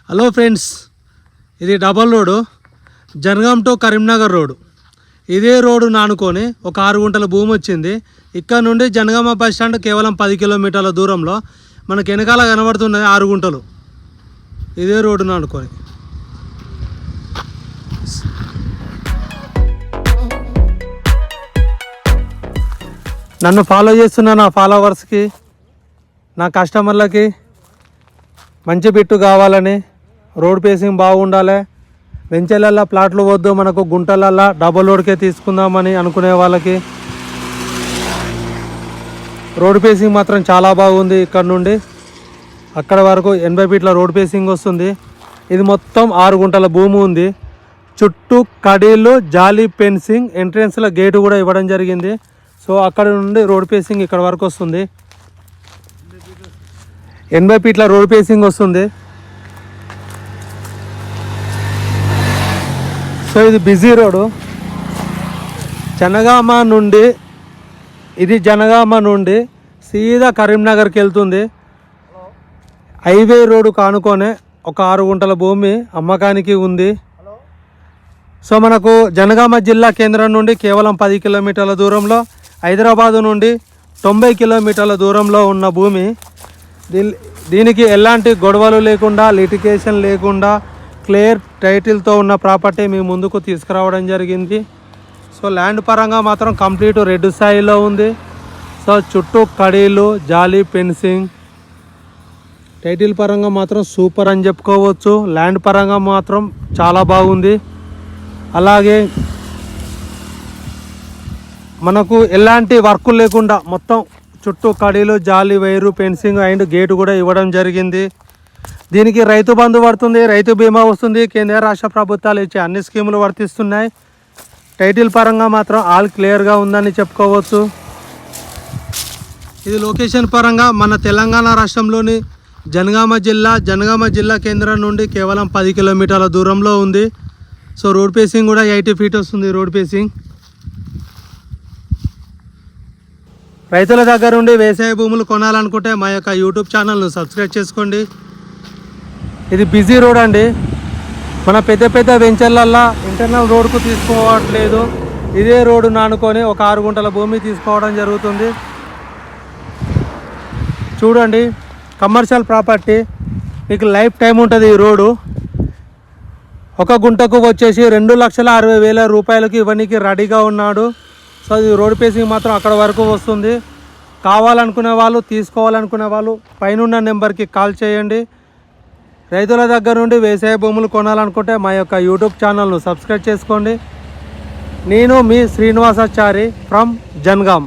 Hello friends, ఇది double road, Jangaon to Karimnagar road. ఇదే road నానుకొని ఒక 6 గుంటల భూమి వచ్చింది. ఇక్కడ నుండి జనగామ బస్ స్టాండ్ కేవలం 10 కిలోమీటర్ల దూరంలో మనకు వెనకాల కనబడుతున్నది 6 గుంటలు. ఇదే రోడ్డు నానుకొని. నన్ను ఫాలో చేస్తున్న నా ఫాలోవర్స్కి, నా కస్టమర్లకి మంచి బిట్టు కావాలని, రోడ్ పేసింగ్ బాగుండాలి, వెంచెలల్లో ప్లాట్లు వద్దు, మనకు గుంటలల్లో డబల్ రోడ్కే తీసుకుందామని అనుకునే వాళ్ళకి రోడ్ పేసింగ్ మాత్రం చాలా బాగుంది. ఇక్కడ నుండి అక్కడ వరకు 80 ఫీట్ల రోడ్ పేసింగ్ వస్తుంది. ఇది మొత్తం 6 గుంటల భూమి ఉంది. చుట్టూ కడీలు, జాలీ ఫెన్సింగ్, ఎంట్రెన్స్లో గేటు కూడా ఇవ్వడం జరిగింది. సో అక్కడ నుండి రోడ్ పేసింగ్ ఇక్కడ వరకు వస్తుంది. 80 ఫీట్ల రోడ్ పేసింగ్ వస్తుంది. సో ఇది బిజీ రోడ్డు. జనగామ నుండి సీదా కరీంనగర్కి వెళ్తుంది. హైవే రోడ్డు కానుకొనే ఒక 6 గుంటల భూమి అమ్మకానికి ఉంది. సో మనకు జనగామ జిల్లా కేంద్రం నుండి కేవలం 10 కిలోమీటర్ల దూరంలో, హైదరాబాదు నుండి 90 కిలోమీటర్ల దూరంలో ఉన్న భూమి. దీనికి ఎలాంటి గొడవలు లేకుండా, లిటిగేషన్ లేకుండా, క్లియర్ టైటిల్తో ఉన్న ప్రాపర్టీ మీ ముందుకు తీసుకురావడం జరిగింది. సో ల్యాండ్ పరంగా మాత్రం కంప్లీట్ రెడ్ స్థాయిలో ఉంది. సో చుట్టూ కడీలు, జాలీ ఫెన్సింగ్, టైటిల్ పరంగా మాత్రం సూపర్ అని చెప్పుకోవచ్చు. ల్యాండ్ పరంగా మాత్రం చాలా బాగుంది. అలాగే మనకు ఎలాంటి వర్క్ లేకుండా మొత్తం చుట్టూ కడీలు, జాలీ వైరు, ఫెన్సింగ్ అండ్ గేటు కూడా ఇవ్వడం జరిగింది. దీనికి రైతు బంధు పడుతుంది, రైతు బీమా వస్తుంది. కేంద్ర రాష్ట్ర ప్రభుత్వాలు ఇచ్చే అన్ని స్కీములు వర్తిస్తున్నాయి. టైటిల్ పరంగా మాత్రం ఆల్ క్లియర్గా ఉందని చెప్పుకోవచ్చు. ఇది లొకేషన్ పరంగా మన తెలంగాణ రాష్ట్రంలోని జనగామ జిల్లా కేంద్రం నుండి కేవలం 10 కిలోమీటర్ల దూరంలో ఉంది. సో రోడ్ పేసింగ్ కూడా 80 ఫీట్ వస్తుంది. రోడ్ పేసింగ్ రైతుల దగ్గర నుండి వ్యవసాయ భూములు కొనాలనుకుంటే మా యొక్క యూట్యూబ్ ఛానల్ను సబ్స్క్రైబ్ చేసుకోండి. ఇది బిజీ రోడ్ అండి. మన పెద్ద వెంచర్లల్లో ఇంటర్నల్ రోడ్కు తీసుకోవట్లేదు. ఇదే రోడ్డు నానుకొని ఒక 6 గుంటల భూమి తీసుకోవడం జరుగుతుంది. చూడండి, కమర్షియల్ ప్రాపర్టీ, మీకు లైఫ్ టైం ఉంటుంది. ఈ రోడ్డు 1 గుంటకు వచ్చేసి 2,60,000 రూపాయలకి ఇవ్వడానికి రెడీగా ఉన్నాడు. సో ఈ రోడ్ పేసింగ్ మాత్రం అక్కడ వరకు వస్తుంది. కావాలనుకునే వాళ్ళు, తీసుకోవాలనుకునే వాళ్ళు పైన నెంబర్కి కాల్ చేయండి. రైతుల దగ్గర నుండి వ్యవసాయ భూములు కొనాలనుకుంటే మా యొక్క యూట్యూబ్ ఛానల్ను సబ్స్క్రైబ్ చేసుకోండి. నేను మీ శ్రీనివాసాచారి ఫ్రమ్ జనగాం.